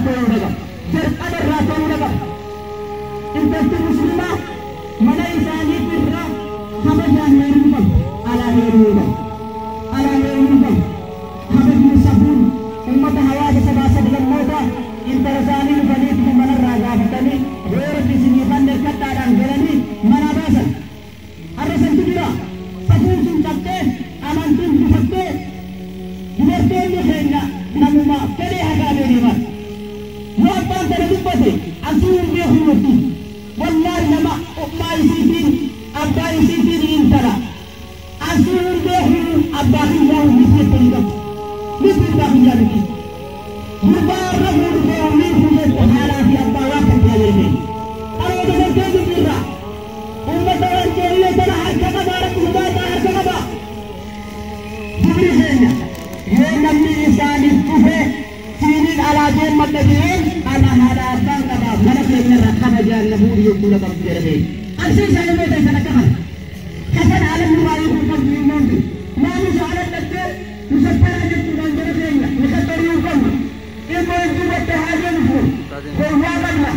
ta'uu dhaqa. Jalqaba irraa ta'uu dhaqa. Intalli musliimaa mana isaaniif irraa kabajaan heeruu qabu. Alaa heeruu qabu. Alaa heeruu qabu. Kabajni safuun ummata hawaasa sabaa sablammootaa intala isaanii dhufanii manarraa gaafatanii weerarri isinii kan hirkadhaadhaan galanii mana baasan. Arrasantu jira. Safuun sun cabtee amantiin gufattee dubartoonni keenya namuma fedhee hagaamee deeman. Yoo abbaan tana dubbate asii hin beeku murtii. Wallaahi nama ummaa isiitiin abbaa isiitiin intala. Asii hin beeku abbaa kiyyaa hundi hin qabu. Miti abbaa kiyyaa miti. Gurbaa irra fuudhee umrii fuudhee haalaa fi abbaa waan kan tajaajilame. Dhaloota gartee jirra. Ummata warqeellee tana harka qabaa rakku hubaataa harka qabaa. Dubri keenya yoo namni isaaniif dhufe siiniin alaa deemmadha jireen ana haadha abbaan qabaa mana keenya irra kabajaan na fuudhi jechuudha qabdu jedhamee. Arsii isaanii beekta isaan akka kana. Kasan alamni waa'ee kun qabdu hin moontu. Naamusa ala dhattee musaffaraa jechuudhaan jara keenya musaffarii hin qabnu. Dhimma hin dubatte haa jennu kun waa qabna.